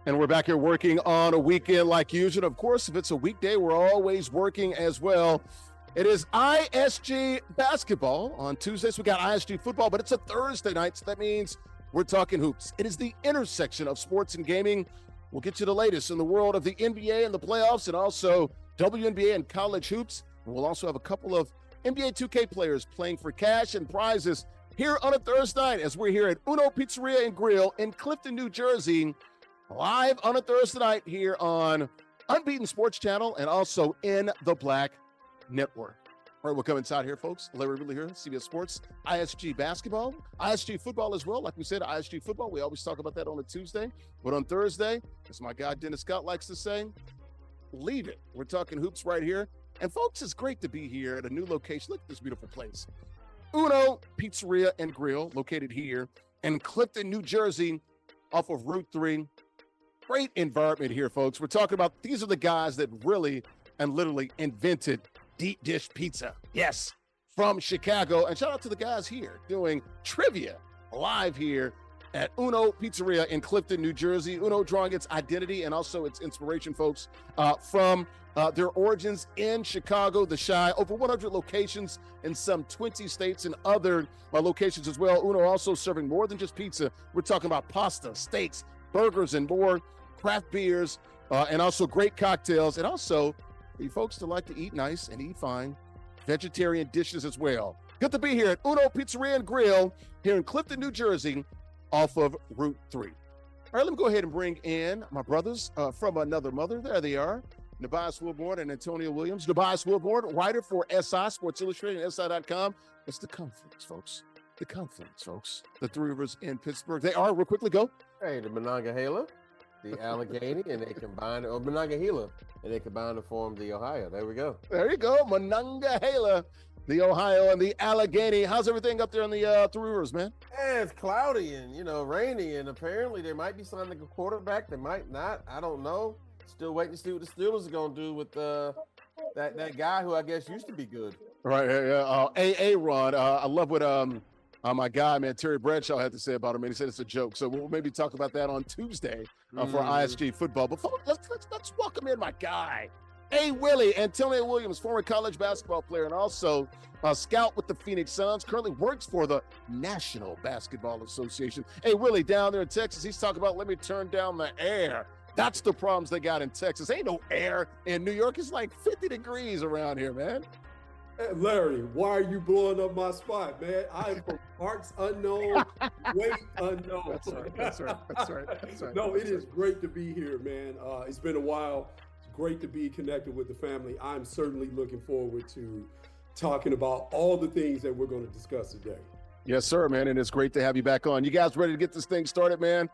And we're back here working on a weekend like usual. Of course, if it's a weekday, we're always working as well. It is ISG Basketball. On Tuesdays, we got ISG Football, but it's a Thursday night, so that means we're talking hoops. It is the intersection of sports and gaming. We'll get you the latest in the world of the NBA and the playoffs, and also WNBA and college hoops. And we'll also have a couple of NBA 2K players playing for cash and prizes here on a Thursday night as we're here at Uno Pizzeria and Grill in Clifton, New Jersey, live on a Thursday night here on Unbeaten Sports Channel and also in the Black Network. All right, we'll come inside here, folks. Larry Ridley here, CBS Sports, ISG Basketball, ISG Football as well. Like we said, ISG Football, we always talk about that on a Tuesday. But on Thursday, as my guy Dennis Scott likes to say, leave it. We're talking hoops right here. And folks, it's great to be here at a new location. Look at this beautiful place. Uno Pizzeria and Grill, located here in Clifton, New Jersey, off of Route 3. Great environment here, folks. We're talking about, these are the guys that really and literally invented deep dish pizza. Yes, from Chicago. And shout out to the guys here doing trivia live here at Uno Pizzeria in Clifton, New Jersey. Uno drawing its identity and also its inspiration, folks, from their origins in Chicago, the Chi, over 100 locations in some 20 states and other locations as well. Uno also serving more than just pizza. We're talking about pasta, steaks, burgers, and more, craft beers, and also great cocktails, and also for you folks that like to eat nice and eat fine, vegetarian dishes as well. Good to be here at Uno Pizzeria and Grill here in Clifton, New Jersey, off of Route 3. All right, let me go ahead and bring in my brothers from another mother. There they are, Nubyjas Wilborn and Antonio Williams. Nubyjas Wilborn, writer for SI, Sports Illustrated, and SI.com. It's the conference, folks. The conference, folks. The Three Rivers in Pittsburgh. They are, real quickly, go. Hey, the Monongahela, the Allegheny, and they combine, or Monongahela, and they combine to form the Ohio. There we go. There you go, Monongahela, the Ohio, and the Allegheny. How's everything up there in the Three Rivers, man? Yeah, it's cloudy and, rainy, and apparently they might be signing a quarterback. They might not. I don't know. Still waiting to see what the Steelers are going to do with that guy who I guess used to be good. Right, AA Ron. I love what my guy, man, Terry Bradshaw had to say about him, and he said it's a joke. So we'll maybe talk about that on Tuesday for ISG football. But folks, let's welcome in my guy, A. Willie, Antonio Williams, former college basketball player, and also a scout with the Phoenix Suns, currently works for the National Basketball Association. Hey, Willie, down there in Texas, he's talking about, let me turn down the air. That's the problems they got in Texas. Ain't no air in New York. It's like 50 degrees around here, man. Hey, Larry, why are you blowing up my spot, man? I'm from parts unknown, weight unknown. That's right. No, it is great to be here, man. It's been a while. It's great to be connected with the family. I'm certainly looking forward to talking about all the things that we're going to discuss today. Yes, sir, man, and it's great to have you back on. You guys ready to get this thing started, man?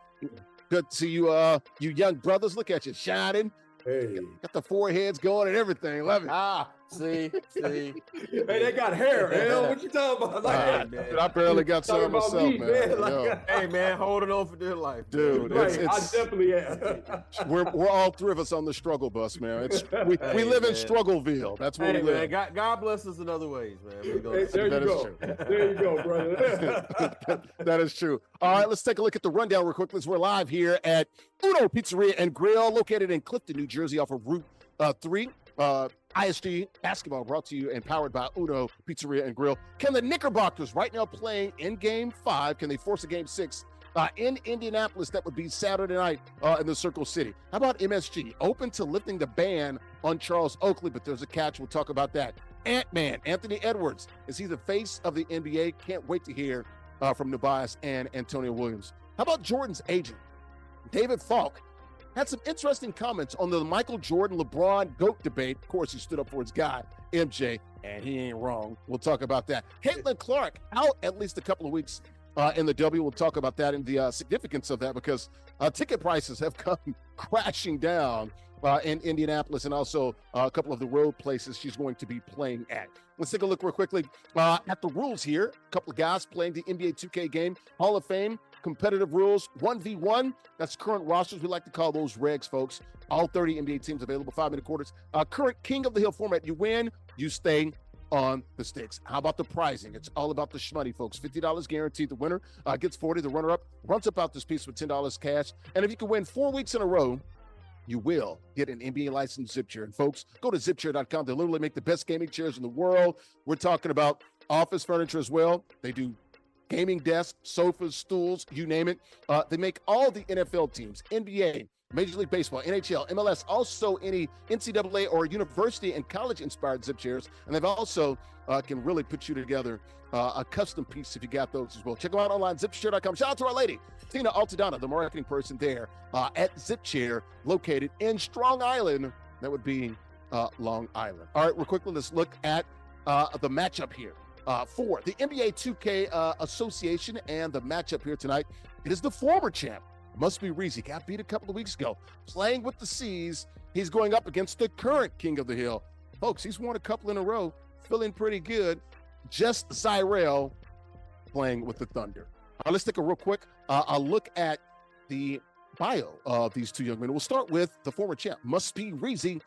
Good to see you, you young brothers. Look at you, shining. Hey. Got the foreheads going and everything. Love it. See. Hey, they got hair, hell. What you talking about? Like, man. I barely got some myself, man. Like, hey, man, holding on for dear life. Dude, right, I definitely am. We're all three of us on the struggle bus, man. We live in Struggleville. That's where we live. Man, God bless us in other ways, man. There you go, brother. That is true. All right, let's take a look at the rundown real quick. We're live here at Uno Pizzeria and Grill, located in Clifton, New Jersey, off of Route 3. ISG Basketball brought to you and powered by Uno Pizzeria and Grill. Can the Knickerbockers right now playing in Game 5, can they force a Game 6 in Indianapolis? That would be Saturday night in the Circle City. How about MSG? Open to lifting the ban on Charles Oakley, but there's a catch. We'll talk about that. Ant-Man, Anthony Edwards. Is he the face of the NBA? Can't wait to hear from Nubyjas and Antonio Williams. How about Jordan's agent, David Falk? Had some interesting comments on the Michael Jordan, LeBron GOAT debate. Of course, he stood up for his guy, MJ, and he ain't wrong. We'll talk about that. Caitlin Clark out at least a couple of weeks in the W. We'll talk about that and the significance of that because ticket prices have come crashing down in Indianapolis and also a couple of the road places she's going to be playing at. Let's take a look real quickly at the rules here. A couple of guys playing the NBA 2K game, Hall of Fame. Competitive rules, 1v1. That's current rosters. We like to call those regs, folks. All 30 NBA teams available, 5-minute quarters. Current King of the Hill format. You win, you stay, on the stakes. How about the pricing? It's all about the shmoney, folks. $50 guaranteed. The winner gets 40. The runner-up runs up out this piece with $10 cash. And if you can win 4 weeks in a row, you will get an NBA licensed zip chair. And folks, go to ZipChair.com. They literally make the best gaming chairs in the world. We're talking about office furniture as well. They do gaming desks, sofas, stools, you name it. They make all the NFL teams, NBA, Major League Baseball, NHL, MLS, also any NCAA or university and college-inspired zip chairs. And they've also can really put you together a custom piece if you got those as well. Check them out online, ZipChair.com. Shout out to our lady, Tina Altadonna, the marketing person there at ZipChair, located in Strong Island. That would be Long Island. All right, real quickly, let's look at the matchup here for the NBA 2K Association, and the matchup here tonight. It is the former champ, MustBeReezy, got beat a couple of weeks ago, playing with the C's. He's going up against the current king of the hill. Folks, he's won a couple in a row, feeling pretty good. JustZyrell playing with the Thunder. Let's take a real quick look at the bio of these two young men. We'll start with the former champ, MustBeReezy.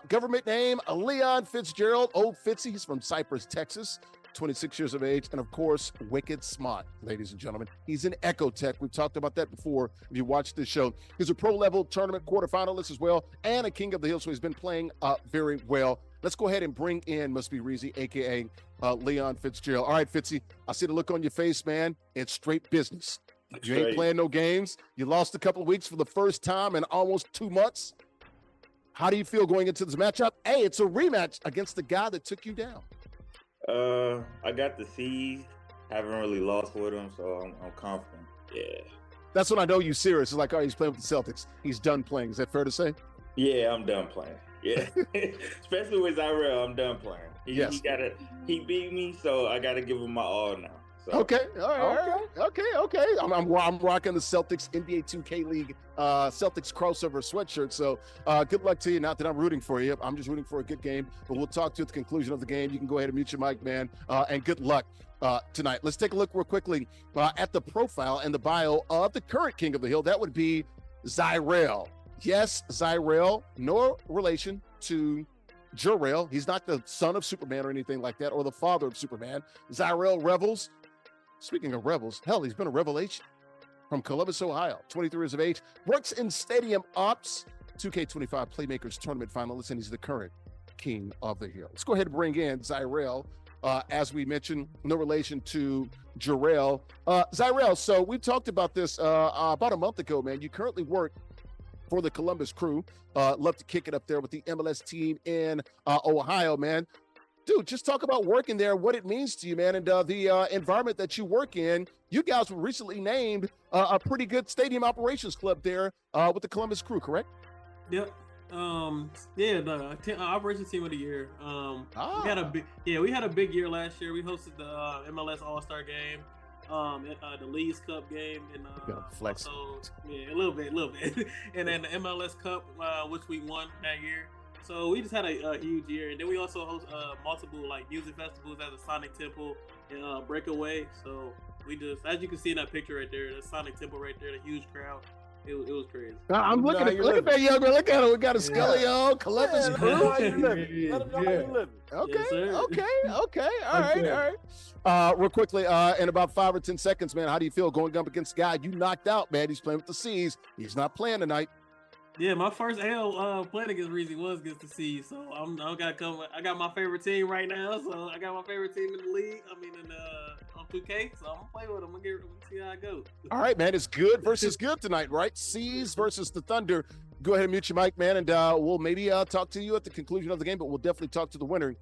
Government name, Leon Fitzgerald. Old Fitzy, he's from Cypress, Texas. 26 years of age, and of course, wicked smart, ladies and gentlemen. He's an Ecotech. We've talked about that before if you watched this show. He's a pro-level tournament quarterfinalist as well, and a king of the hill, so he's been playing very well. Let's go ahead and bring in MustBeReezy, a.k.a. Leon Fitzgerald. All right, Fitzy, I see the look on your face, man. It's straight business. You ain't playing no games. You lost a couple of weeks for the first time in almost 2 months. How do you feel going into this matchup? Hey, it's a rematch against the guy that took you down. I got the C's. Haven't really lost with him, so I'm confident. Yeah. That's when I know you serious. It's like, all right, he's playing with the Celtics. He's done playing. Is that fair to say? Yeah, I'm done playing. Yeah. Especially with Zyrell, I'm done playing. He beat me, so I gotta give him my all now. So. Okay. All right. Okay. I'm rocking the Celtics NBA 2K League Celtics crossover sweatshirt. So good luck to you. Not that I'm rooting for you. I'm just rooting for a good game. But we'll talk to you at the conclusion of the game. You can go ahead and mute your mic, man. And good luck tonight. Let's take a look real quickly at the profile and the bio of the current king of the hill. That would be Zyrell. Yes, Zyrell. No relation to Jor-El. He's not the son of Superman or anything like that, or the father of Superman. Zyrell Revels. Speaking of Rebels, hell, he's been a revelation. From Columbus, Ohio, 23 years of age, works in stadium ops, 2K25 Playmakers Tournament finalist, and he's the current king of the hill. Let's go ahead and bring in Zyrell. As we mentioned, no relation to Jor-El. Zyrell, so we talked about this about a month ago, man. You currently work for the Columbus Crew. Love to kick it up there with the MLS team in Ohio, man. Dude, just talk about working there, what it means to you, man, and the environment that you work in. You guys were recently named a pretty good stadium operations club there with the Columbus Crew, correct? Yep. The operations team of the year. We had a big year last year. We hosted the MLS All-Star game, the Leagues Cup game, and flex. A little bit, and then the MLS Cup, which we won that year. So we just had a huge year, and then we also host multiple music festivals at the Sonic Temple and Breakaway. So we just, as you can see in that picture right there, the Sonic Temple right there, the huge crowd. It was crazy. I'm looking at that young man. Look at him. We got a Scully on, Columbus Crew. Let him know how you living. Okay. All right. Real quickly, in about 5 or 10 seconds, man, how do you feel going up against the guy you knocked out, man? He's playing with the C's. He's not playing tonight. Yeah, my first L playing against Reezy was against the C's, so I'm gotta come. I got my favorite team right now, so I got my favorite team in the league. I mean, on 2K, so I'm gonna play with them. I'm gonna see how it goes. All right, man, it's good versus good tonight, right? C's versus the Thunder. Go ahead and mute your mic, man, and we'll maybe talk to you at the conclusion of the game, but we'll definitely talk to the winner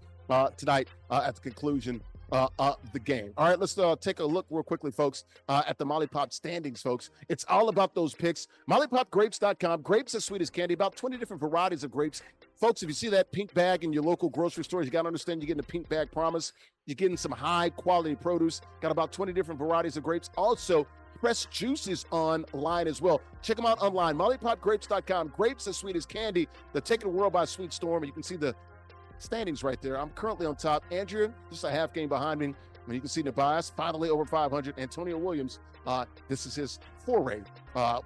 tonight at the conclusion of the game. All right, let's take a look real quickly, folks, at the Molly Pop standings, folks. It's all about those picks. MollyPopGrapes.com. Grapes as sweet as candy. About 20 different varieties of grapes. Folks, if you see that pink bag in your local grocery store, you got to understand you're getting a pink bag promise. You're getting some high-quality produce. Got about 20 different varieties of grapes. Also, pressed juices online as well. Check them out online. MollyPopGrapes.com. Grapes as sweet as candy. They're taking the world by sweet storm. You can see the standings right there. I'm currently on top. Andrew, just a half game behind me. You can see Nubyjas finally over 500. Antonio Williams, this is his foray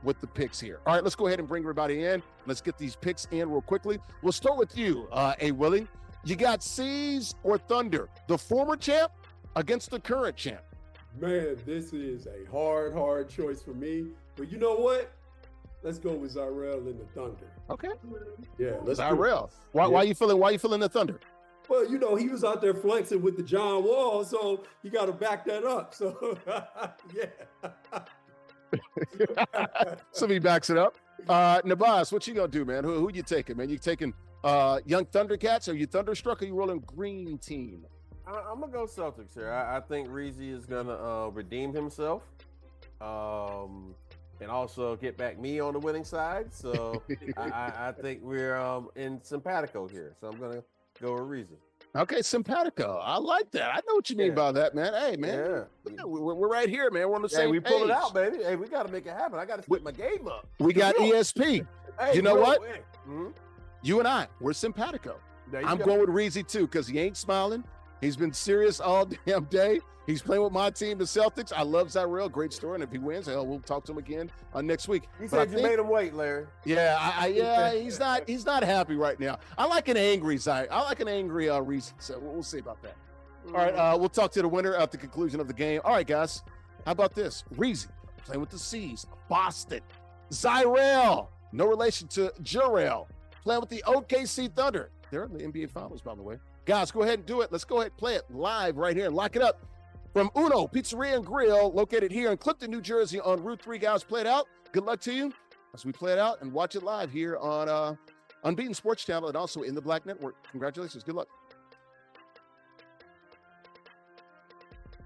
with the picks here. All right, let's go ahead and bring everybody in. Let's get these picks in real quickly. We'll start with you, A. Willie. You got Seas or Thunder, the former champ against the current champ. Man, this is a hard choice for me. But you know what? Let's go with Zyrell and the Thunder. Okay. Yeah, let's Zyrell. Why you feeling the Thunder? Well, you know, he was out there flexing with the John Wall, so you got to back that up. So, yeah. So he backs it up. Nubyjas, what you gonna do, man? Who you taking, man? You taking young Thundercats? Are you thunderstruck or you rolling green team? I'm gonna go Celtics here. I think Reezy is gonna redeem himself, and also get back me on the winning side. So I think we're in simpatico here. So I'm gonna go with Reezy. Okay, simpatico. I like that. I know what you mean by that, man. Hey, man, we're right here, man. We're on the same we page. pull it out, baby. Hey, we got to make it happen. I got to step my game up. We got ESP. Hey, you know what? Mm-hmm. You and I, we're simpatico. I'm going with Reezy, too, because he ain't smiling. He's been serious all damn day. He's playing with my team, the Celtics. I love Zyrell. Great story. And if he wins, hell, we'll talk to him again next week. He said you made him wait, Larry. Yeah, he's not happy right now. I like an angry Zy. I like an angry Reezy. So we'll see about that. All right, we'll talk to the winner at the conclusion of the game. All right, guys. How about this? Reezy playing with the C's. Boston. Zyrell, no relation to JustZyrell, playing with the OKC Thunder. They're in the NBA Finals, by the way. Guys, go ahead and do it. Let's go ahead and play it live right here and lock it up. From Uno Pizzeria and Grill, located here in Clifton, New Jersey on Route 3. Guys, play it out. Good luck to you as we play it out and watch it live here on Unbeaten Sports Channel and also in the Black Network. Congratulations. Good luck.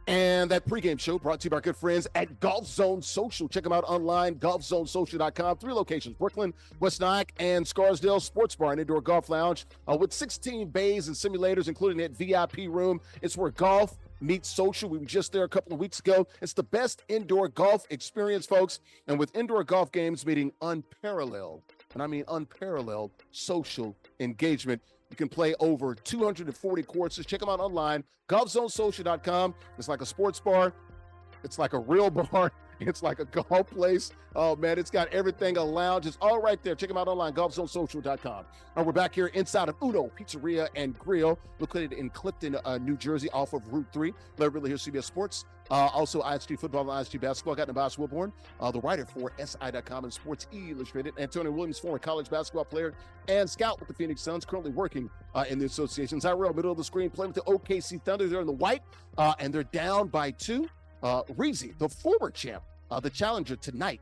And that pregame show brought to you by our good friends at Golf Zone Social. Check them out online, golfzonesocial.com. 3 locations, Brooklyn, West Nyack, and Scarsdale. Sports bar and indoor golf lounge with 16 bays and simulators, including that VIP room. It's where golf meets social. We were just there a couple of weeks ago. It's the best indoor golf experience, folks. And with indoor golf games meeting unparalleled, and I mean unparalleled, social engagement, you can play over 240 courses. Check them out online, golfzonesocial.com. It's like a sports bar. It's like a real bar. It's like a golf place. Oh, man, it's got everything, a lounge. It's all right there. Check them out online, golfzonesocial.com. We're back here inside of Uno Pizzeria and Grill, located in Clifton, New Jersey, off of Route 3. Larry Ridley here, CBS Sports. Also, ISG Football and ISG Basketball. Got Nubyjas Wilborn, the writer for SI.com and Sports Illustrated. Antonio Williams, former college basketball player and scout with the Phoenix Suns, currently working in the association. Zyrell, middle of the screen, playing with the OKC Thunder. They're in the white, and they're down by 2. Reezy, the former champ, the challenger tonight,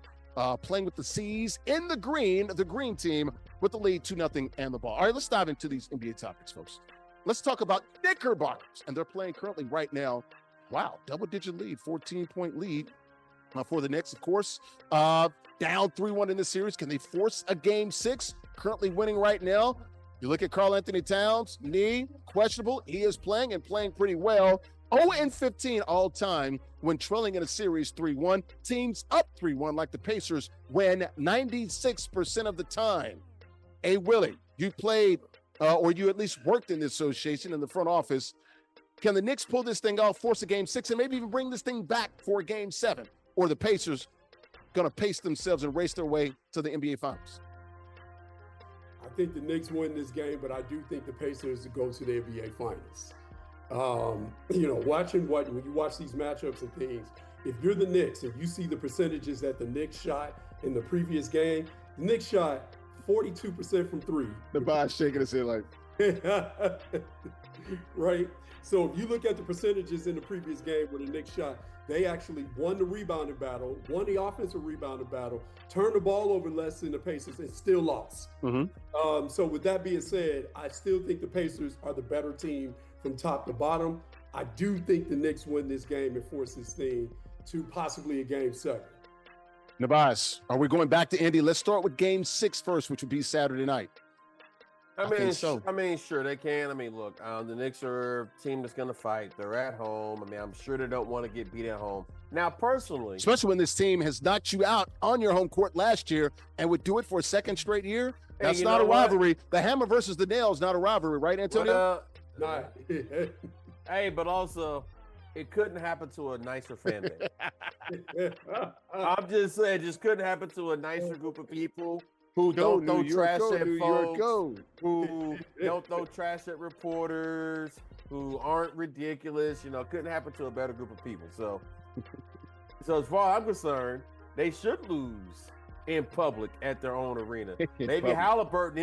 playing with the C's in the green team with the lead 2-0 and the ball. All right, let's dive into these NBA topics, folks. Let's talk about Knickerbockers, and they're playing currently right now. Wow, double-digit lead, 14-point lead for the Knicks, of course. Down 3-1 in the series. Can they force a game 6? Currently winning right now. You look at Karl-Anthony Towns, knee, questionable. He is playing and playing pretty well. 0-15 all time when trailing in a series 3-1. Teams up 3-1 like the Pacers win 96% of the time. Hey, Willie, you played or you at least worked in the association in the front office. Can the Knicks pull this thing off, force a game 6, and maybe even bring this thing back for a game 7? Or the Pacers going to pace themselves and race their way to the NBA Finals? I think the Knicks win this game, but I do think the Pacers go to the NBA Finals. You know, when you watch these matchups and things, if you're the Knicks and you see the percentages that the Knicks shot in the previous game, the Knicks shot 42% from 3. The boss shaking his head like, right? So if you look at the percentages in the previous game where the Knicks shot, they actually won the rebounding battle, won the offensive rebounding battle, turned the ball over less than the Pacers, and still lost. Mm-hmm. So with that being said, I still think the Pacers are the better team from top to bottom. I do think the Knicks win this game and force this thing to possibly a game 7. Nubyjas, are we going back to Indy? Let's start with game 6 first, which would be Saturday night. I mean, sure they can. I mean, look, the Knicks are a team that's going to fight. They're at home. I mean, I'm sure they don't want to get beat at home. Now, personally, especially when this team has knocked you out on your home court last year and would do it for a second straight year. That's not a rivalry. The hammer versus the nail is not a rivalry, right, Antonio? Hey, but also, it couldn't happen to a nicer fan base. I'm just saying, it just couldn't happen to a nicer group of people. who Go, don't throw New York, trash go, at New York, folks, go. who don't throw trash at reporters, who aren't ridiculous. You know, couldn't happen to a better group of people. So as far as I'm concerned, they should lose in public at their own arena. Maybe Halliburton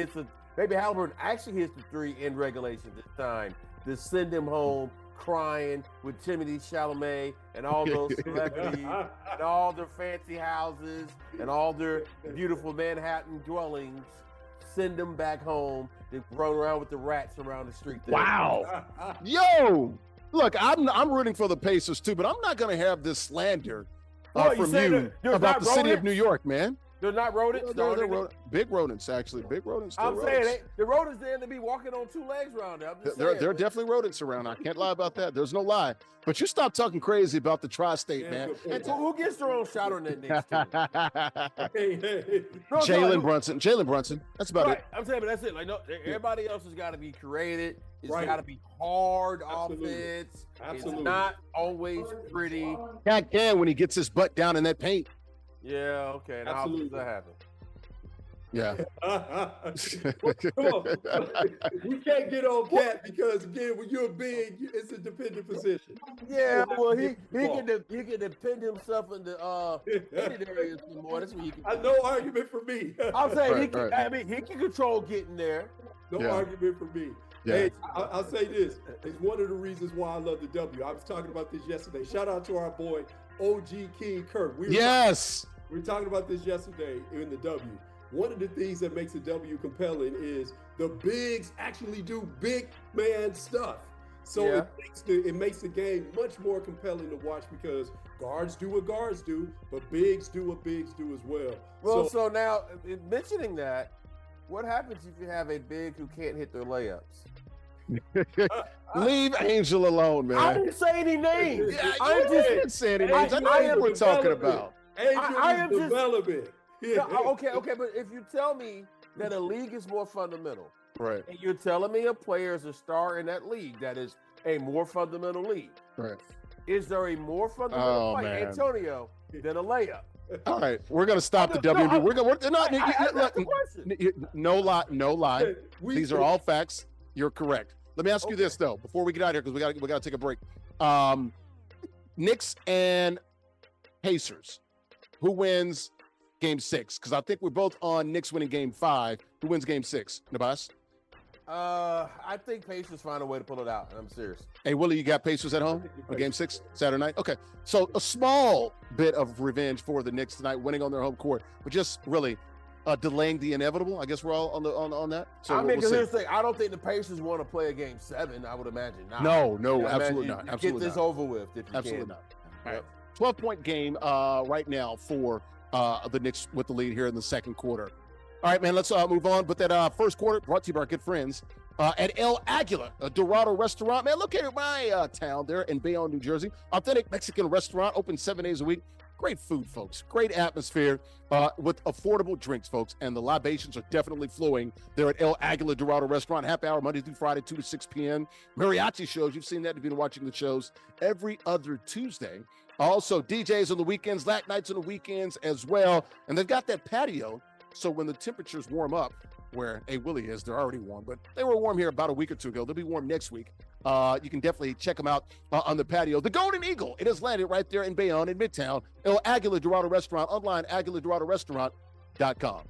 actually hits the three in regulation this time to send him home crying with Timothée Chalamet and all those celebrities and all their fancy houses and all their beautiful Manhattan dwellings. Send them back home to run around with the rats around the street there. Wow. Yo, look, I'm rooting for the Pacers too, but I'm not going to have this slander from you about the city of New York, man. They're not rodents? They're big rodents, actually. Big rodents. I'm saying the rodents there to be walking on two legs around there. There are definitely rodents around. I can't lie about that. There's no lie. But you stop talking crazy about the tri-state, man. And who gets their own shot on that Knicks team? Jalen Brunson. That's about it. I'm saying, but that's it. Like, no, everybody else has got to be created. It's got to be hard offense. Absolutely. It's not always pretty. Cat can when he gets his butt down in that paint. Yeah, okay. Now how does that happen? Yeah. Come on. We can't get on Cat because, again, when you're big, it's a dependent position. Yeah, well, he can depend himself into any areas more. That's what he can do. No argument for me. I'm saying he can control getting there. No argument for me. Yeah. Hey, I'll say this. It's one of the reasons why I love the W. I was talking about this yesterday. Shout out to our boy, OG King Kirk. We were talking about this yesterday in the W. One of the things that makes the W compelling is the bigs actually do big man stuff. So it makes the game much more compelling to watch because guards do what guards do, but bigs do what bigs do as well. Well, so now, mentioning that, what happens if you have a big who can't hit their layups? Leave Angel alone, man. I didn't say any names. I didn't say any names. I know what we're talking about. I am developing. Okay, but if you tell me that a league is more fundamental, right, and you're telling me a player is a star in that league that is a more fundamental league, right, is there a more fundamental play, Antonio, than a layup? All right, we're gonna stop the WNBA. No lie. These are all facts. You're correct. Let me ask you this though, before we get out of here, because we gotta take a break. Knicks and Pacers, who wins Game 6? Because I think we're both on Knicks winning Game 5. Who wins Game 6? Nubyjas? I think Pacers find a way to pull it out, and I'm serious. Hey, Willie, you got Pacers at home on Game 6 Saturday night? Okay, so a small bit of revenge for the Knicks tonight, winning on their home court, but just really delaying the inevitable. I guess we're all on that. So I mean, because here's the thing: I don't think the Pacers want to play a Game 7. I would imagine not. No, absolutely not. Get this over with if you absolutely can. Not. All right. 12-point game right now for the Knicks with the lead here in the second quarter. All right, man, let's move on. But that first quarter brought to you by our good friends at El Aguila, a Dorado restaurant. Man, located in my town there in Bayonne, New Jersey. Authentic Mexican restaurant, open 7 days a week. Great food, folks. Great atmosphere with affordable drinks, folks. And the libations are definitely flowing there at El Aguila Dorado Restaurant. Happy hour Monday through Friday, 2 to 6 p.m. Mariachi shows. You've seen that if you've been watching the shows every other Tuesday. Also, DJs on the weekends, lat nights on the weekends as well. And they've got that patio. So when the temperatures warm up, where Willie is, they're already warm, but they were warm here about a week or two ago. They'll be warm next week. You can definitely check them out on the patio. The Golden Eagle, it has landed right there in Bayonne in Midtown. El Aguila Dorado Restaurant, online, aguiladoradorestaurant.com.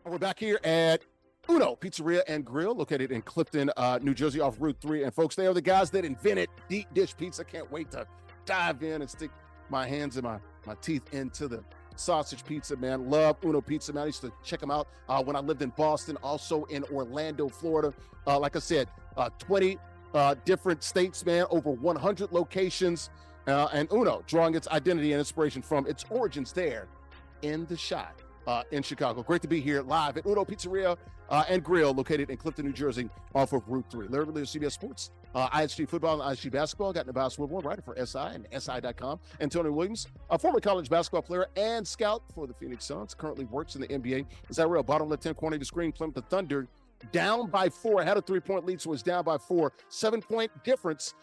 We're back here at Uno Pizzeria and Grill, located in Clifton, New Jersey, off Route 3. And folks, they are the guys that invented deep dish pizza. Can't wait to dive in and stick my hands and my teeth into the sausage pizza, man. Love Uno Pizza, man. I used to check them out when I lived in Boston, also in Orlando, Florida. Like I said, 20 different states, man, over 100 locations. And Uno drawing its identity and inspiration from its origins there in the shot. In Chicago. Great to be here live at Uno Pizzeria and Grill, located in Clifton, New Jersey, off of Route 3. Larry Ridley, CBS Sports, ISG Football, and ISG Basketball. Got Nubyjas Wilborn, writer for SI and SI.com. Antonio Williams, a former college basketball player and scout for the Phoenix Suns, currently works in the NBA. JustZyrell, bottom left-hand corner of the screen, Plymouth the Thunder down by 4, had a 3-point lead, so was down by 4. 7-point difference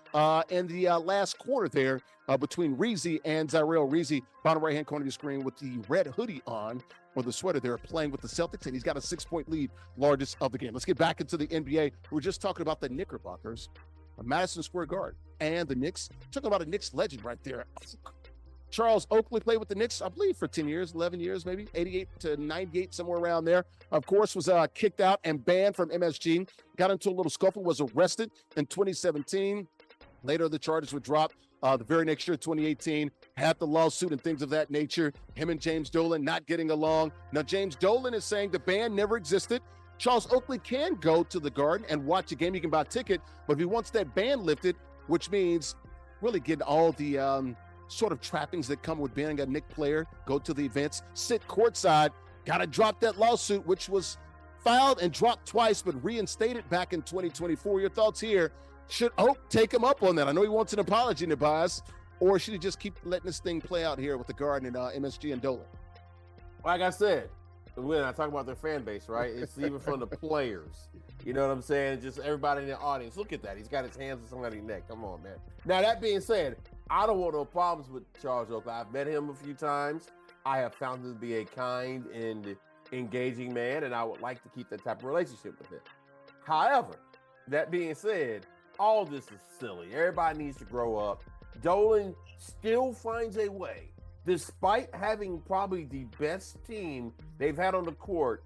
in the last quarter there between Reezy and Zyrell. Reezy, bottom right-hand corner of your screen with the red hoodie on, or the sweater there, playing with the Celtics, and he's got a 6-point lead, largest of the game. Let's get back into the NBA. We were just talking about the Knickerbockers, a Madison Square Garden, and the Knicks. Talking about a Knicks legend right there. Charles Oakley played with the Knicks, I believe, for 10 years, 11 years, maybe, 88 to 98, somewhere around there. Of course, was kicked out and banned from MSG. Got into a little scuffle, was arrested in 2017. Later, the charges were dropped. The very next year, 2018, had the lawsuit and things of that nature. Him and James Dolan not getting along. Now, James Dolan is saying the ban never existed. Charles Oakley can go to the Garden and watch a game. He can buy a ticket, but if he wants that ban lifted, which means really getting all the sort of trappings that come with being a Knicks player, go to the events, sit courtside, got to drop that lawsuit, which was filed and dropped twice, but reinstated back in 2024. Your thoughts here? Should Oak take him up on that? I know he wants an apology, Nubyjas, or should he just keep letting this thing play out here with the Garden and MSG and Dolan? Like I said, when I talk about their fan base, right? It's even from the players. You know what I'm saying? Just everybody in the audience. Look at that. He's got his hands on somebody's neck. Come on, man. Now, that being said, I don't want no problems with Charles Oakley. I've met him a few times. I have found him to be a kind and engaging man, and I would like to keep that type of relationship with him. However, that being said, all this is silly. Everybody needs to grow up. Dolan still finds a way, despite having probably the best team they've had on the court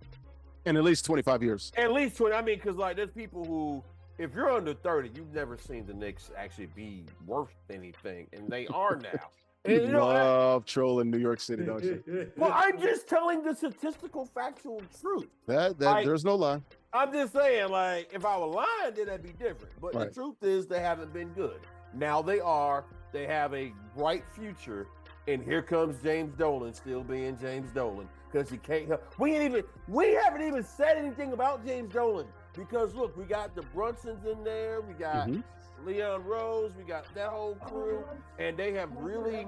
in at least 25 years. At least 20. I mean, because like there's people who, if you're under 30, you've never seen the Knicks actually be worth anything, and they are now. You love trolling New York City, don't you? Well, I'm just telling the statistical, factual truth. That there's no lie. I'm just saying, like, if I were lying, then that'd be different. But right. The truth is, they haven't been good. Now they are. They have a bright future. And here comes James Dolan, still being James Dolan, because he can't help. We haven't even said anything about James Dolan, because look, we got the Brunsons in there, we got Leon Rose, we got that whole crew, and they have really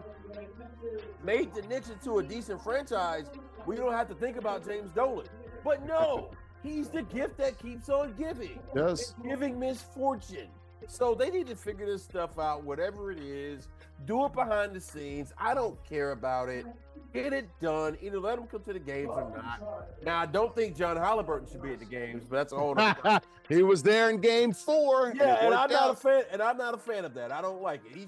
made the Knicks into a decent franchise. We don't have to think about James Dolan. But no, he's the gift that keeps on giving. Yes. Giving misfortune. So they need to figure this stuff out, whatever it is. Do it behind the scenes. I don't care about it. Get it done. Either let them come to the games or not. Now, I don't think John Halliburton should be at the games, but that's a whole other He was there in Game 4. Yeah, and I'm not a fan. And I'm not a fan of that. I don't like it. He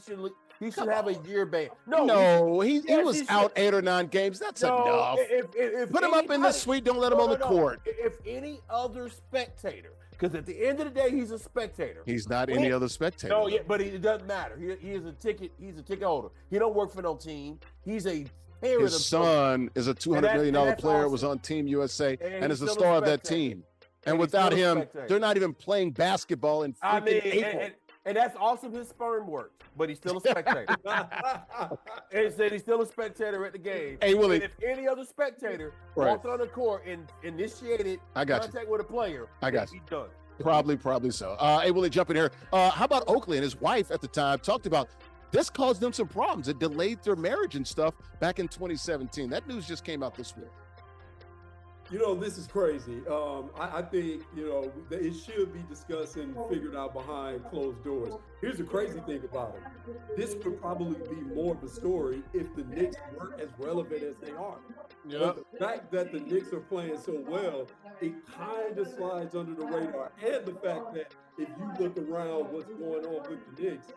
should have a year ban. No, he was out 8 or 9 games. That's enough. If Put him up in the suite. Don't let him on the court. If any other spectator. Because at the end of the day, he's a spectator. He's not any other spectator. No, yeah, but it doesn't matter. He is a ticket. He's a ticket holder. He don't work for no team. He's a parent. His son is a $200 million player. Awesome. Was on Team USA and is the star of that team. And without him, they're not even playing basketball in freaking April. And that's awesome. His sperm worked, but he's still a spectator. And he said he's still a spectator at the game. Hey, Willie. And if any other spectator walked on the court and initiated contact with a player, he's done. Probably so. Hey, Willie, jump in here. How about Oakley and his wife at the time talked about this caused them some problems. It delayed their marriage and stuff back in 2017. That news just came out this week. You know, this is crazy. I think, you know, it should be discussed and figured out behind closed doors. Here's the crazy thing about it. This would probably be more of a story if the Knicks weren't as relevant as they are. But the fact that the Knicks are playing so well, it kind of slides under the radar. And the fact that if you look around what's going on with the Knicks,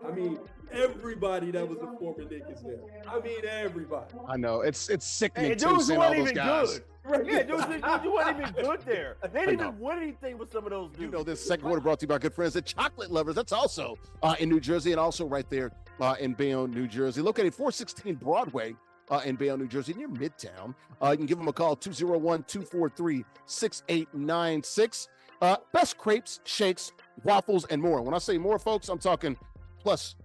I mean, everybody that was a former Knick is there. I mean, everybody. I know. It's sickening to seeing all those guys. Good. Right, yeah, dudes wasn't even good there. They didn't even win anything with some of those dudes. You know, this second quarter brought to you by good friends at Chocolate Lovers. That's also in New Jersey and also right there in Bayonne, New Jersey. Located 416 Broadway in Bayonne, New Jersey, near Midtown. You can give them a call, 201-243-6896. Best crepes, shakes, waffles, and more. When I say more, folks, I'm talking plus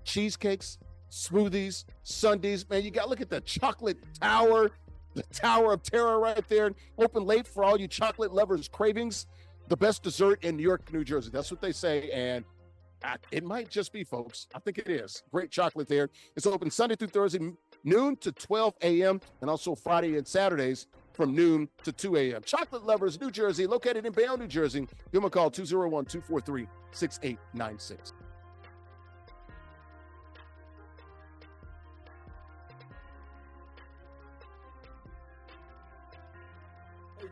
cheesecakes, smoothies, sundaes. Man, you got to look at the chocolate tower. The Tower of Terror right there. Open late for all you chocolate lovers' cravings. The best dessert in New York, New Jersey. That's what they say. And it might just be, folks. I think it is. Great chocolate there. It's open Sunday through Thursday, noon to 12 a.m. and also Friday and Saturdays, from noon to 2 a.m. Chocolate Lovers, New Jersey, located in Bayonne, New Jersey. Give them a call, 201-243-6896.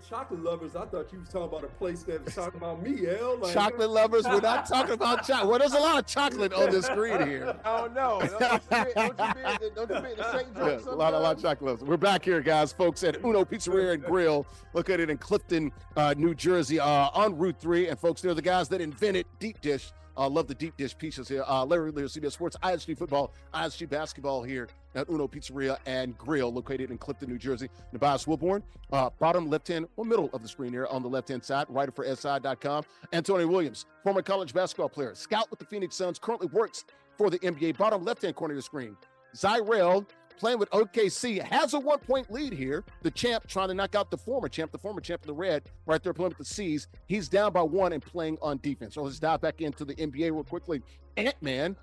Chocolate Lovers, I thought you was talking about a place that was talking about me, L. Like, Chocolate Lovers, we're not talking about chocolate. Well, there's a lot of chocolate on the screen here. Oh, no. Don't you be the shake joint A lot of chocolate lovers. We're back here, guys, folks, at Uno Pizzeria and Grill, located in Clifton, New Jersey, on Route 3. And, folks, they're the guys that invented deep dish. Love the deep dish pizzas here. Larry Ridley, CBS Sports, ISG Football, ISG Basketball here at Uno Pizzeria and Grill, located in Clifton, New Jersey. Nubyjas Wilborn, bottom left-hand, or middle of the screen here on the left-hand side, writer for SI.com. Antonio Williams, former college basketball player, scout with the Phoenix Suns, currently works for the NBA, bottom left-hand corner of the screen. JustZyrell, playing with OKC, has a 1-point lead here. The champ trying to knock out the former champ of the red, right there playing with the C's. He's down by 1 and playing on defense. So let's dive back into the NBA real quickly. Ant-Man,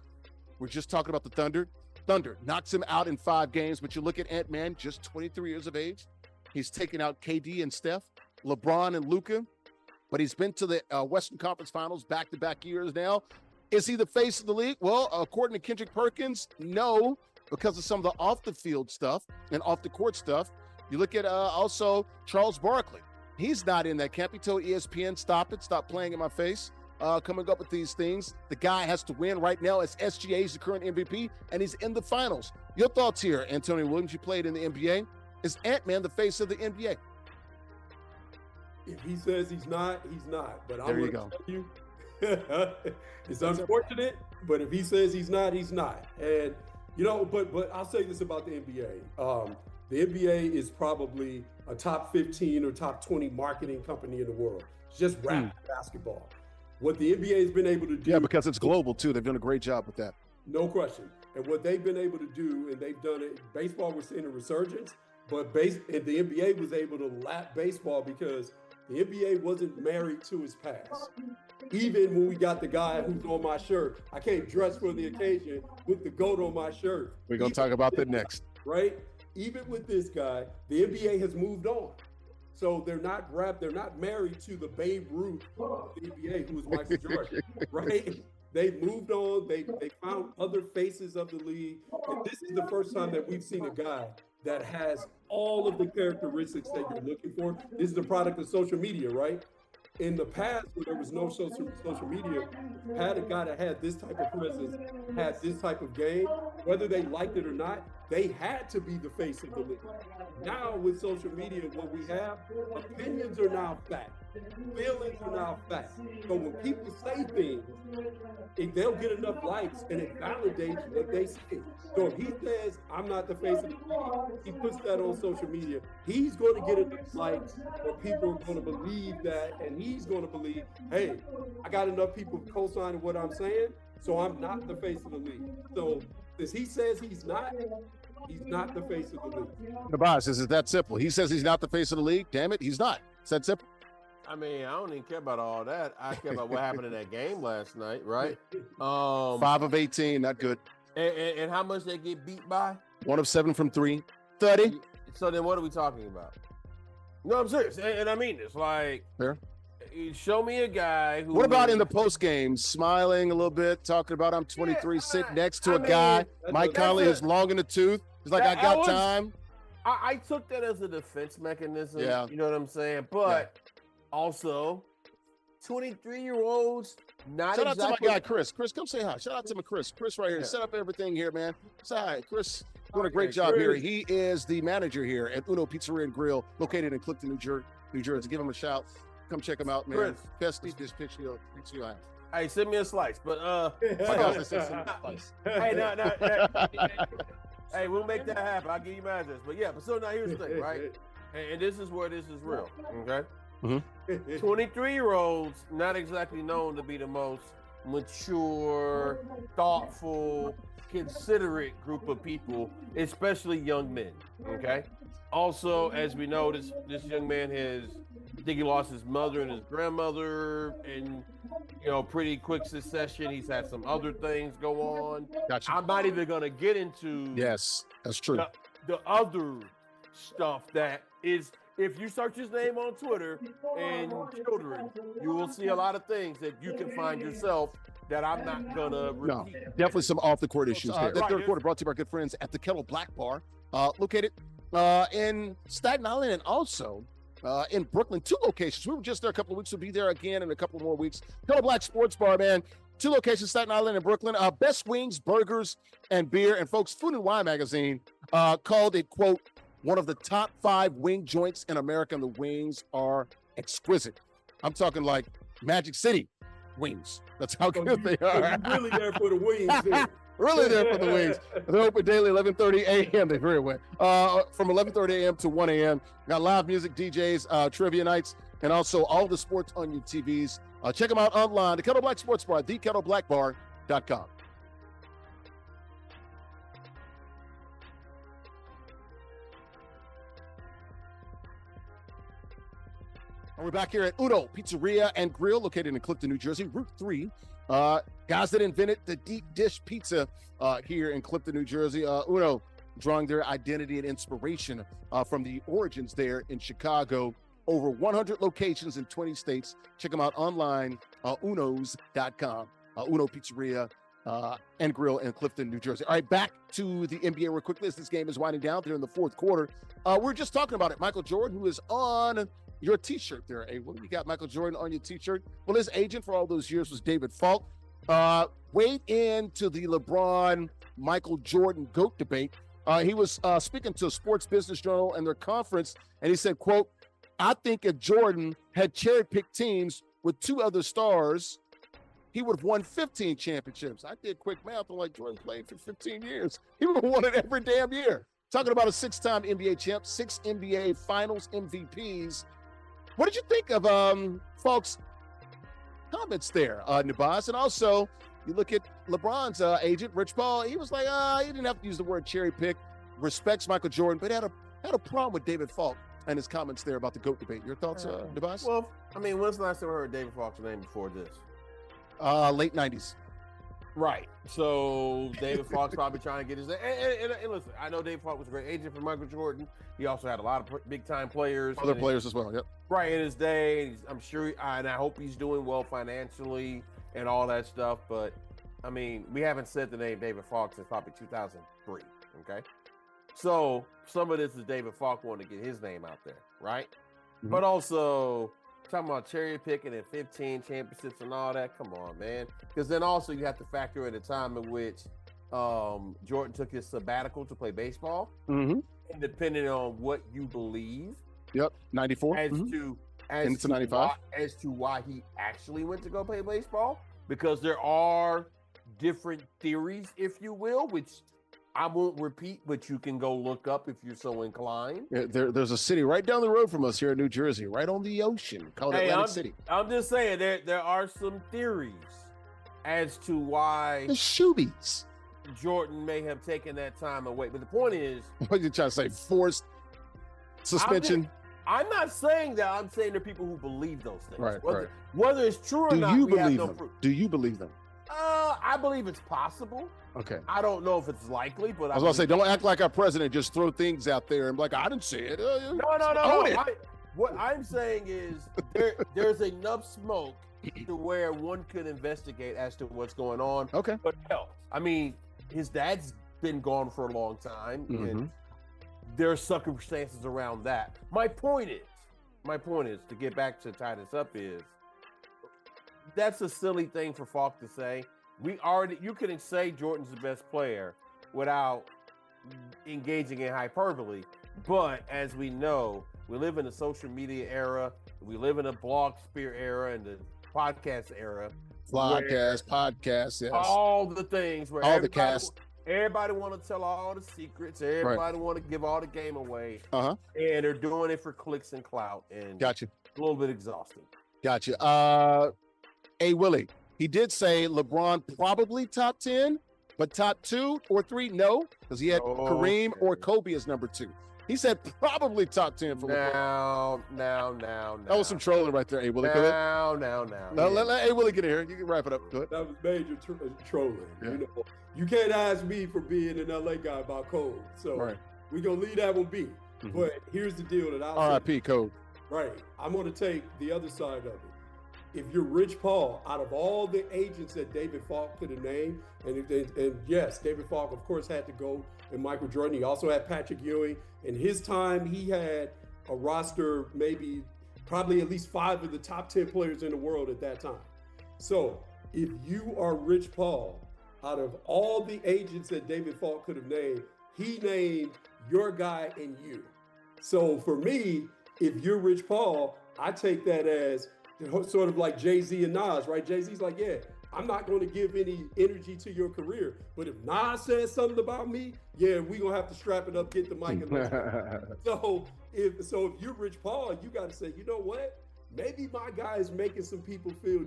we're just talking about the Thunder. Thunder knocks him out in 5 games, but you look at Ant-Man, just 23 years of age. He's taken out KD and Steph, LeBron and Luka, but he's been to the Western Conference Finals back-to-back years now. Is he the face of the league? Well, according to Kendrick Perkins, no, because of some of the off-the-field stuff and off-the-court stuff. You look at also Charles Oakley. He's not in that camp. He told ESPN, stop playing in my face, coming up with these things. The guy has to win right now as SGA is the current MVP, and he's in the finals. Your thoughts here, Antonio Williams? You played in the NBA. Is Ant-Man the face of the NBA? If he says he's not, he's not. But there you go. Tell you, it's unfortunate, but if he says he's not, he's not. And you know, but I'll say this about the NBA. The NBA is probably a top 15 or top 20 marketing company in the world. It's just rap basketball. What the NBA has been able to do. Yeah, because it's global too. They've done a great job with that. No question. And what they've been able to do, and they've done it, baseball was seeing a resurgence, but and the NBA was able to lap baseball because the NBA wasn't married to its past. Even when we got the guy who's on my shirt, I can't dress for the occasion with the GOAT on my shirt. We're going to talk about that next. Right? Even with this guy, the NBA has moved on. So they're not married to the Babe Ruth of the NBA, who was Michael Jordan, right? They've moved on. They found other faces of the league. And this is the first time that we've seen a guy that has all of the characteristics that you're looking for. This is the product of social media, right? In the past, when there was no social media, had a guy that had this type of presence, had this type of game, whether they liked it or not, they had to be the face of the league. Now with social media, what we have, opinions are now fact. Feelings are now fact. So when people say things, they'll get enough likes and it validates what they say. So if he says, I'm not the face of the league, he puts that on social media, he's going to get enough likes or people are going to believe that, and he's going to believe, hey, I got enough people co-signing what I'm saying, so I'm not the face of the league. So as he says he's not the face of the league. Nubyjas, is it that simple? He says he's not the face of the league. Damn it, he's not. It's that simple. I mean, I don't even care about all that. I care about what happened in that game last night, right? 5 of 18, not good. And how much they get beat by? 1 of 7 from 3, 30. So then what are we talking about? No, I'm serious. And I mean this. Like, Fair. Show me a guy who. What about in the post game, smiling a little bit, talking about I'm 23, sitting next to a guy, Mike Conley is long in the tooth. He's like, I got time. I took that as a defense mechanism. Yeah. You know what I'm saying? But also, 23-year-olds, not Shout exactly. out to my guy, Chris. Chris, come say hi. Shout out to my Chris. Chris right here. Set up everything here, man. Say hi. Chris doing a great job here. He is the manager here at Uno Pizzeria and Grill, located in Clifton, New Jersey. Give him a shout. Come check him out, man. Chris. Best this picture you have. Hey, send me a slice. But hey, no. Hey, we'll make that happen. I'll give you my address. But yeah, but so now here's the thing, right? And this is where this is real, okay? 23-year-olds, not exactly known to be the most mature, thoughtful, considerate group of people, especially young men, okay? Also, as we know, this young man I think he lost his mother and his grandmother in, pretty quick succession. He's had some other things go on. Gotcha. I'm not even going to get into Yes, that's true. the other stuff that is if you search his name on Twitter and children, you will see a lot of things that you can find yourself that I'm not gonna repeat. No, definitely some off the court issues there. The Right, third quarter brought to you by our good friends at the Kettle Black Bar, located in Staten Island and also in Brooklyn. 2 locations. We were just there a couple of weeks. We'll be there again in a couple more weeks. Kettle Black Sports Bar, man. 2 locations, Staten Island and Brooklyn. Best wings, burgers, and beer. And folks, Food and Wine magazine called it, quote, one of the top 5 wing joints in America, and the wings are exquisite. I'm talking like Magic City wings. That's how good they are. You're really there for the wings. Then. Really there for the wings. They're open daily, 11:30 a.m. They're very wet. From 11:30 a.m. to 1 a.m. Got live music, DJs, trivia nights, and also all the sports on your TVs. Check them out online. The Kettle Black Sports Bar, thekettleblackbar.com. And we're back here at Uno Pizzeria and Grill, located in Clifton, New Jersey, Route 3. Guys that invented the deep dish pizza here in Clifton, New Jersey. Uno drawing their identity and inspiration from the origins there in Chicago. Over 100 locations in 20 states. Check them out online, unos.com. Uno Pizzeria and Grill in Clifton, New Jersey. All right, back to the NBA real quickly as this game is winding down there in the fourth quarter. We're just talking about it. Michael Jordan, who is on your T-shirt there, Well, you got Michael Jordan on your T-shirt. Well, his agent for all those years was David Falk. Weighed into the LeBron, Michael Jordan GOAT debate. He was speaking to a Sports Business Journal and their conference, and he said, quote, I think if Jordan had cherry-picked teams with 2 other stars, he would have won 15 championships. I did quick math. I'm like, Jordan played for 15 years. He would have won it every damn year. Talking about a 6-time NBA champ, 6 NBA Finals MVPs. What did you think of Falk's comments there, Nubyjas? And also, you look at LeBron's agent, Rich Paul. He was like, he didn't have to use the word cherry pick. Respects Michael Jordan, but had a problem with David Falk and his comments there about the GOAT debate. Your thoughts, Nubyjas? Well, I mean, when's the last time I heard David Falk's name before this? Late 90s. Right. So David Falk's probably trying to get his. And listen, I know David Falk was a great agent for Michael Jordan. He also had a lot of big-time players. Other players as well, yep. Right, in his day. I'm sure, and I hope he's doing well financially and all that stuff. But, I mean, we haven't said the name David Falk since probably 2003, okay? So some of this is David Falk wanting to get his name out there, right? Mm-hmm. But also talking about cherry picking and 15 championships and all that. Come on, man. Because then also you have to factor in a time in which Jordan took his sabbatical to play baseball. Mm-hmm. And depending on what you believe. Yep, 94. As to 95. As to why he actually went to go play baseball. Because there are different theories, if you will, which I won't repeat, but you can go look up if you're so inclined. Yeah, there's a city right down the road from us here in New Jersey, right on the ocean, called Atlantic City. I'm just saying there are some theories as to why the Shoobies Jordan may have taken that time away. But the point is, what are you trying to say? Forced suspension? I'm not saying that. I'm saying there are people who believe those things. Right, whether it's true or not, do you we believe have no them? proof. Do you believe them? I believe it's possible. Okay. I don't know if it's likely, but I was going to say, don't act like our president just throw things out there and be like, I didn't see it. No. What I'm saying is there's enough smoke to where one could investigate as to what's going on. Okay. But hell, I mean, his dad's been gone for a long time, and there are circumstances around that. My point is to get back to tie this up is that's a silly thing for Falk to say. You couldn't say Jordan's the best player without engaging in hyperbole. But as we know, we live in a social media era. We live in a blog sphere era and the podcast era. Podcast, yes. All the things where all the cast. Everybody want to tell all the secrets. Everybody want to give all the game away. Uh-huh. And they're doing it for clicks and clout. And gotcha. A little bit exhausting. Gotcha. Willie, he did say LeBron probably top 10, but top 2 or 3, no, because he had Kareem or Kobe as number 2. He said probably top 10 for LeBron. Now. That was some trolling right there, Willie. Now. Let Willie get in here. You can wrap it up. Go ahead. That was major trolling. Yeah. You know, you can't ask me for being an LA guy about Cole. So we're going to leave that one be. But here's the deal that I'll R.I.P. Code. Right. I'm going to take the other side of it. If you're Rich Paul, out of all the agents that David Falk could have named, and yes, David Falk, of course, had to go, and Michael Jordan. He also had Patrick Ewing. In his time, he had a roster, probably at least 5 of the top 10 players in the world at that time. So if you are Rich Paul, out of all the agents that David Falk could have named, he named your guy and you. So for me, if you're Rich Paul, I take that as sort of like Jay-Z and Nas, right? Jay-Z's like, yeah, I'm not going to give any energy to your career. But if Nas says something about me, yeah, we're going to have to strap it up, get the mic. And so if you're Rich Paul, you got to say, you know what? Maybe my guy is making some people feel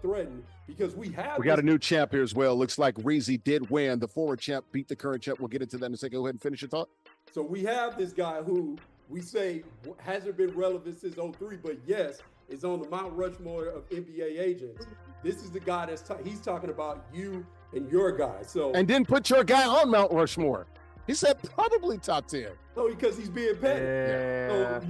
threatened because we got a new champ here as well. Looks like Reezy did win. The former champ beat the current champ. We'll get into that in a second. Go ahead and finish your thought. So we have this guy who we say hasn't been relevant since 03, but yes, is on the Mount Rushmore of NBA agents. This is the guy he's talking about you and your guy. So and didn't put your guy on Mount Rushmore. He said probably top 10. No, because he's being petty. Yeah. So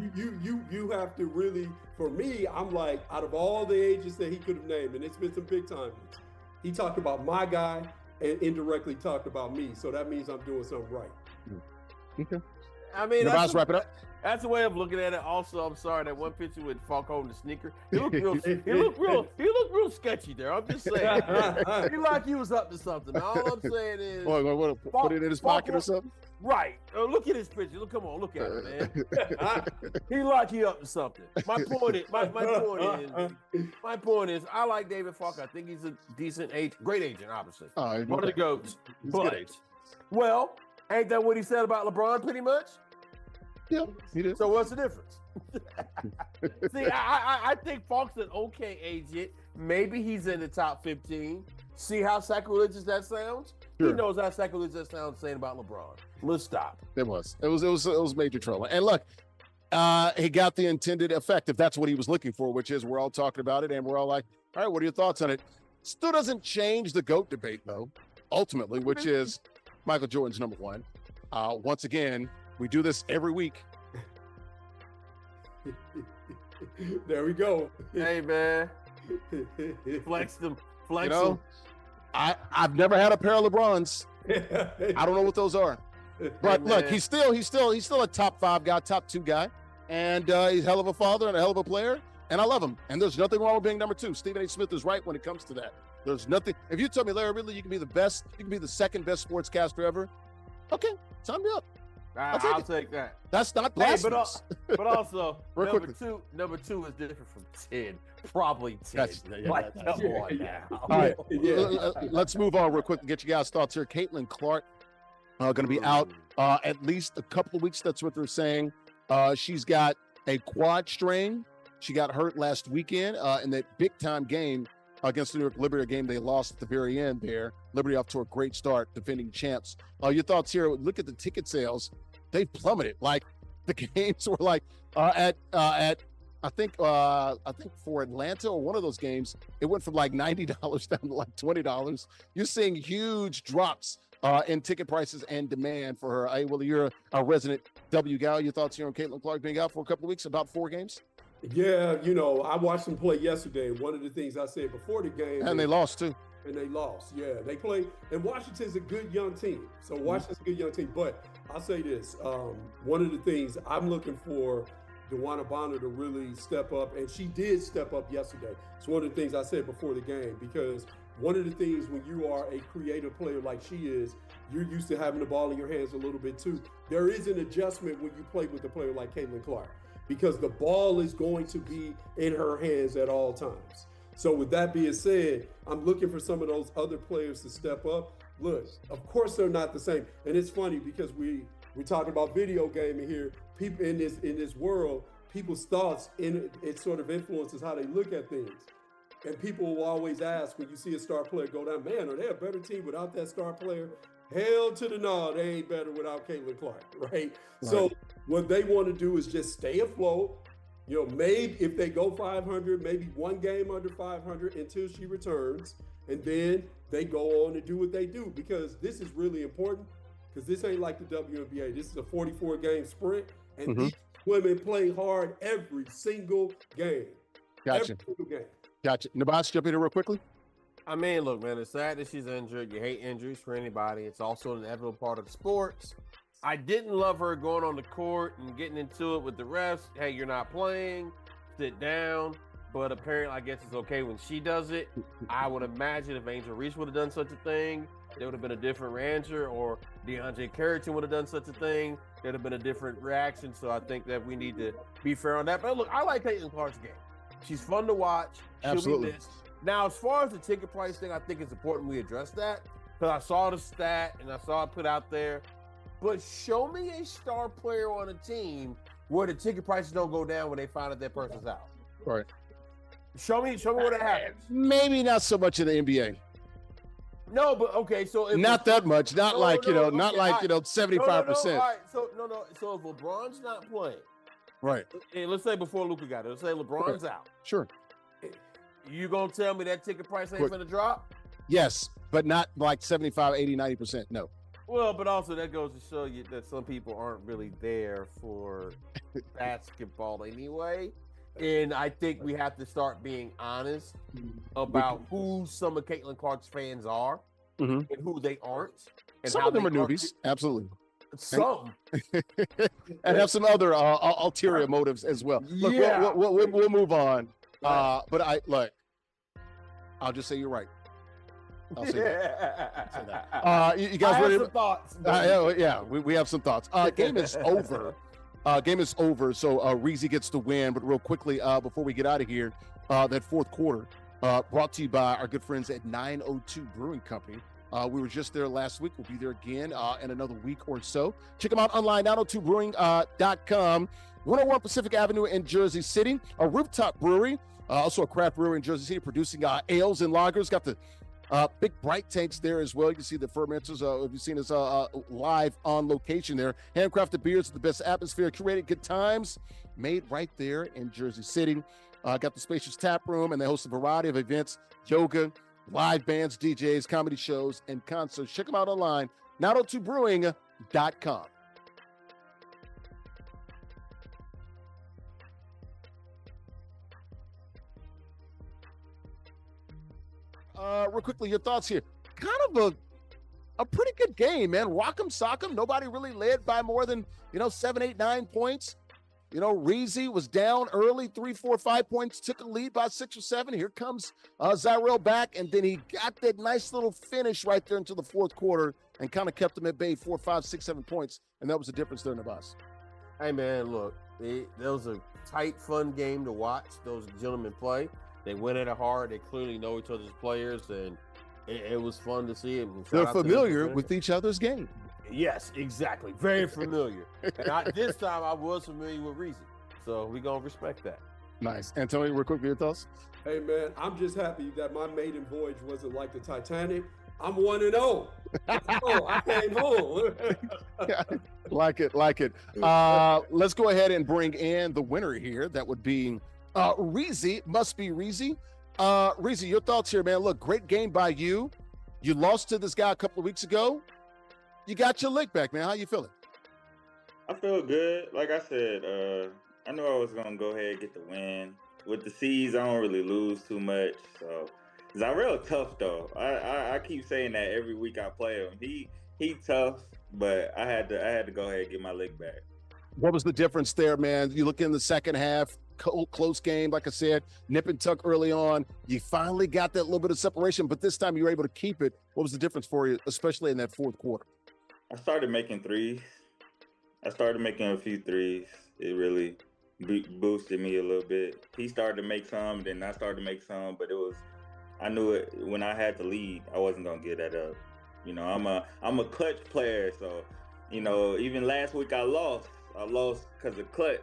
you have to really, for me, I'm like, out of all the agents that he could have named, and it's been some big time, he talked about my guy and indirectly talked about me. So that means I'm doing something right. Okay. I mean, wrap it up. That's a way of looking at it. Also, I'm sorry, that one picture with Falk holding the sneaker. He looked real sketchy there. I'm just saying. He like he was up to something. All I'm saying is, put it in his pocket or something. Right. Look at his picture. Come on, look at it, man. He like he up to something. My point is, I like David Falk. I think he's a decent great agent, obviously. One of the GOATs. But, well, ain't that what he said about LeBron, pretty much? Yeah, he did. So what's the difference? See, I think Falk's an okay agent. Maybe he's in the top 15. See how sacrilegious that sounds? Sure. He knows how sacrilegious that sounds saying about LeBron. Let's stop. It was major trouble. And look, he got the intended effect, if that's what he was looking for, which is we're all talking about it and we're all like, all right, what are your thoughts on it? Still doesn't change the GOAT debate, though, ultimately, which is Michael Jordan's number one. Once again, we do this every week. There we go. Hey, man. Flex them. I've never had a pair of LeBrons. I don't know what those are. But hey, look, he's still a top 5 guy, top 2 guy. And he's a hell of a father and a hell of a player. And I love him. And there's nothing wrong with being number 2. Stephen A. Smith is right when it comes to that. There's nothing. If you tell me, Larry Ridley, you can be the best, you can be the second best sportscaster ever. Okay, sign me up. I'll take that. That's not blasphemous. Hey, but also, number two is different from 10. Probably 10. Come on now. All right, let's move on real quick and get you guys' thoughts here. Caitlin Clark going to be out at least a couple of weeks. That's what they're saying. She's got a quad strain. She got hurt last weekend in that big-time game against the New York Liberty, a game they lost at the very end there. Liberty off to a great start, defending champs. Your thoughts here? Look at the ticket sales. They plummeted. Like, the games were like at I think for Atlanta or one of those games, it went from like $90 down to like $20. You're seeing huge drops in ticket prices and demand for her. Hey, Willie, you're a resident W gal. Your thoughts here on Caitlin Clark being out for a couple of weeks, about 4 games? Yeah, I watched them play yesterday. One of the things I said before the game. And they lost too. And they lost, yeah. They played, and Washington's a good young team. So Washington's a good young team. But I'll say this, one of the things I'm looking for DeWanna Bonner to really step up, and she did step up yesterday. It's one of the things I said before the game, because one of the things when you are a creative player like she is, you're used to having the ball in your hands a little bit too. There is an adjustment when you play with a player like Caitlin Clark, because the ball is going to be in her hands at all times. So with that being said, I'm looking for some of those other players to step up. Look, of course they're not the same. And it's funny because we're talking about video gaming here. People in this world, people's thoughts it sort of influences how they look at things. And people will always ask when you see a star player go down, man, are they a better team without that star player? Hell to the no, they ain't better without Caitlin Clark, right? So what they want to do is just stay afloat. Maybe if they go 500, maybe one game under 500 until she returns, and then they go on and do what they do, because this is really important, because this ain't like the WNBA. This is a 44-game sprint, And these women play hard every single game. Gotcha. Every single game. Gotcha. Nubyjas, jump in here real quickly. I mean, look, man, it's sad that she's injured. You hate injuries for anybody. It's also an inevitable part of sports. I didn't love her going on the court and getting into it with the refs. Hey, you're not playing. Sit down. But apparently, I guess it's okay when she does it. I would imagine if Angel Reese would have done such a thing, there would have been a different answer, or DeAndre Carrington would have done such a thing. There'd have been a different reaction. So I think that we need to be fair on that. But look, I like Caitlin Clark's game. She's fun to watch. She'll Absolutely. be missed. Now, as far as the ticket price thing, I think it's important we address that, because I saw the stat and I saw it put out there. But show me a star player on a team where the ticket prices don't go down when they find out that person's out. Right. Show me where that happens. Maybe not so much in the NBA. No, but okay, so if Not that much. Not like 75%. So if LeBron's not playing, Right. and let's say before Luka got it, let's say LeBron's out. Sure. You gonna tell me that ticket price ain't gonna drop? Yes, but not like 75, 80, 90%. No. Well, but also that goes to show you that some people aren't really there for basketball anyway. And I think we have to start being honest about who some of Caitlin Clark's fans are and who they aren't. And some of them are newbies. Absolutely. Some. And have some other ulterior motives as well. Look, we'll move on. But I'll just say you're right. I'll say that. You guys ready? Some thoughts. Yeah, we have some thoughts. Game is over. Game is over, so Reezy gets the win. But real quickly, before we get out of here, that fourth quarter brought to you by our good friends at 902 Brewing Company. We were just there last week. We'll be there again in another week or so. Check them out online, 902brewing.com. 101 Pacific Avenue in Jersey City, a rooftop brewery, also a craft brewery in Jersey City, producing ales and lagers. Got the big bright tanks there as well. You can see the fermenters. If you've seen us live on location there. Handcrafted beers with the best atmosphere, curated good times, made right there in Jersey City. Got the spacious tap room, and they host a variety of events, yoga, live bands, DJs, comedy shows, and concerts. Check them out online, 902brewing.com. Real quickly, your thoughts here. Kind of a pretty good game, man. Rock'em sock'em. Nobody really led by more than 7, 8, 9 points. Reezy was down early, 3, 4, 5 points, took a lead by 6 or 7. Here comes JustZyrell back, and then he got that nice little finish right there into the fourth quarter and kind of kept them at bay, 4, 5, 6, 7 points, and that was the difference there in the boss. Hey, man, look, that was a tight, fun game to watch those gentlemen play. They went at it hard. They clearly know each other's players, and it was fun to see it. They're familiar with each other's game. Yes, exactly. Very familiar. And this time I was familiar with Reezy. So we're going to respect that. Nice. Antonio, real quick, your thoughts? Hey, man, I'm just happy that my maiden voyage wasn't like the Titanic. I'm 1-0. I came home. Like it. Let's go ahead and bring in the winner here. That would be Reezy. MustBeReezy. Reezy, your thoughts here, man. Look, great game by you. You lost to this guy a couple of weeks ago. You got your lick back, man. How you feeling? I feel good. Like I said, I knew I was going to go ahead and get the win. With the C's, I don't really lose too much. So, JustZyrell tough, though. I keep saying that every week I play him. He tough, but I had to go ahead and get my lick back. What was the difference there, man? You look in the second half, close game, like I said, nip and tuck early on. You finally got that little bit of separation, but this time you were able to keep it. What was the difference for you, especially in that fourth quarter? I started making threes. I started making a few threes. It really boosted me a little bit. He started to make some, then I started to make some, but I knew it when I had to lead, I wasn't gonna get that up. I'm a clutch player, so even last week I lost because of clutch,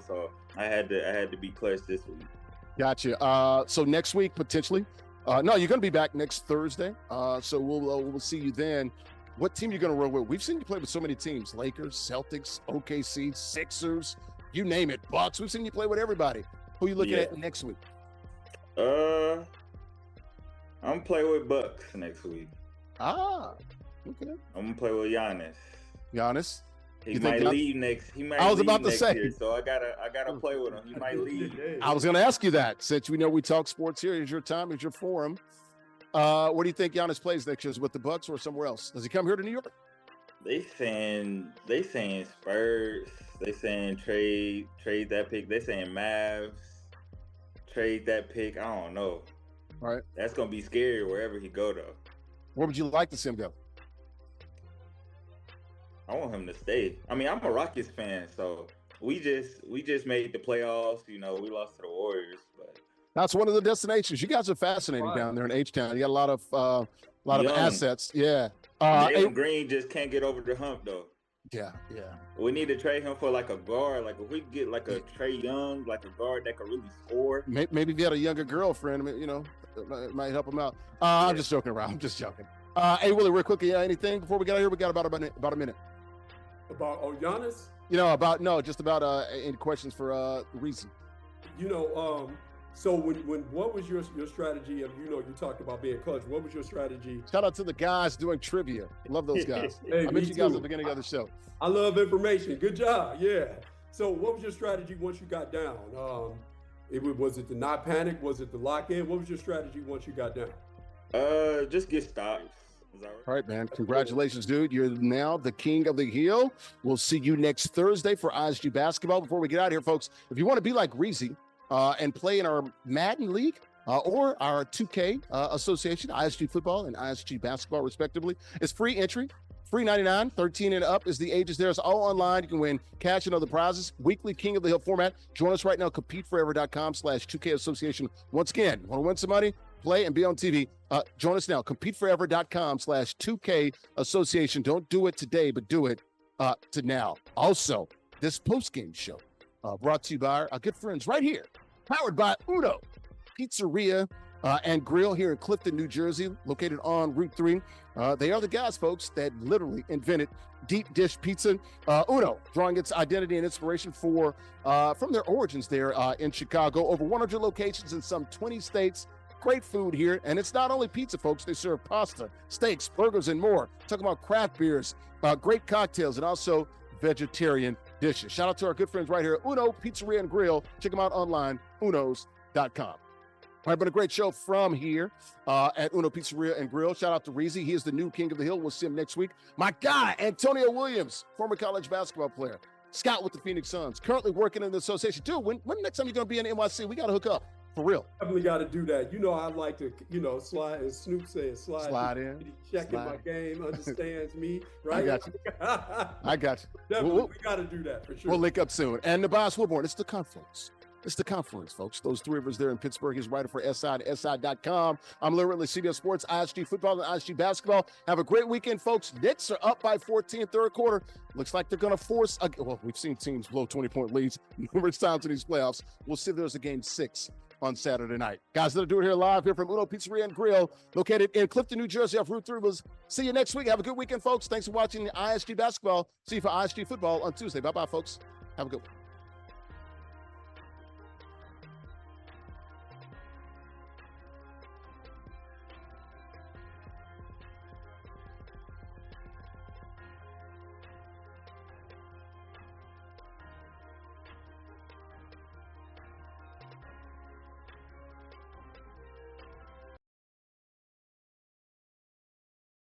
so I had to be clutch this week. Gotcha. So next week potentially, no, you're gonna be back next Thursday. So we'll see you then. What team you gonna roll with? We've seen you play with so many teams: Lakers, Celtics, OKC, Sixers, you name it, Bucks. We've seen you play with everybody. Who you looking at next week? I'm gonna play with Bucks next week. Okay. I'm gonna play with Giannis. Giannis. He might leave next. He might. I was about to say. Year, so I gotta play with him. He might leave. I was going to ask you that since we know we talk sports here. Here's your time. Here's your forum. Where do you think Giannis plays next year? Is it with the Bucks or somewhere else? Does he come here to New York? They saying Spurs. They saying trade that pick. They saying Mavs trade that pick. I don't know. All right. That's gonna be scary wherever he go though. Where would you like to see him go? I want him to stay. I mean, I'm a Rockets fan, so we just made the playoffs. You know, we lost to the Warriors, but that's one of the destinations. You guys are fascinating down there in H-Town. You got a lot of assets. Yeah. Jalen Green just can't get over the hump though. Yeah. We need to trade him for like a guard. Like if we could get like a Trey Young, like a guard that could really score. Maybe if you had a younger girlfriend, you know, it might help him out. I'm just joking around. I'm just joking. Hey, Willie, real quickly, anything before we get out here? We got about a minute. About Giannis? You know, just about any questions for Reason. You know, so what was your strategy of, you know, you talked about being clutch. What was your strategy? Shout out to the guys doing trivia. Love those guys. Hey, I mentioned you guys at the beginning of the show. I love information. Good job. Yeah. So what was your strategy once you got down? Was it to not panic? Was it to lock in? What was your strategy once you got down? Just get stops. All right, man. Congratulations, dude. You're now the king of the hill. We'll see you next Thursday for ISG Basketball. Before we get out of here, folks, if you want to be like Reezy and play in our Madden League or our 2K association, ISG Football and ISG Basketball, respectively, it's free entry. Free 99, 13 and up is the ages there. It's all online. You can win cash and other prizes. Weekly King of the Hill format. Join us right now, CompeteForever.com/2K Association. Once again, want to win some money? Play and be on TV. Join us now, CompeteForever.com/2K Association. Don't do it today, but do it to now. Also, this post-game show brought to you by our good friends right here, powered by Uno Pizzeria and Grill here in Clifton, New Jersey, located on Route 3. They are the guys, folks, that literally invented deep dish pizza. Uno, drawing its identity and inspiration from their origins there in Chicago. Over 100 locations in some 20 states. Great food here, and it's not only pizza, folks. They serve pasta, steaks, burgers, and more. Talking about craft beers, great cocktails, and also vegetarian dishes. Shout out to our good friends right here at Uno Pizzeria and Grill. Check them out online, unos.com. All right, been a great show from here at Uno Pizzeria and Grill. Shout out to Reezy. He is the new king of the hill. We'll see him next week. My guy, Antonio Williams, former college basketball player, scout with the Phoenix Suns, currently working in the association. Dude, when next time you're going to be in NYC? We got to hook up. For real. Definitely got to do that. You know, I like to, you know, slide, as Snoop says, slide in. Checking my game, understands me, right? I got you. Definitely, we got to do that for sure. We'll link up soon. And Nubyjas, Wilborn, it's the confluence. It's the confluence, folks. Those three of us there in Pittsburgh. He's writer for SI and SI.com. I'm Larry Ridley, CBS Sports, ISG Football, and ISG Basketball. Have a great weekend, folks. Knicks are up by 14 third quarter. Looks like they're going to force well, we've seen teams blow 20-point leads numerous times in these playoffs. We'll see if there's a game 6 on Saturday night. Guys, that'll do it here live here from Uno Pizzeria and Grill, located in Clifton, New Jersey, off Route 3. We'll see you next week. Have a good weekend, folks. Thanks for watching ISG Basketball. See you for ISG Football on Tuesday. Bye-bye, folks. Have a good one.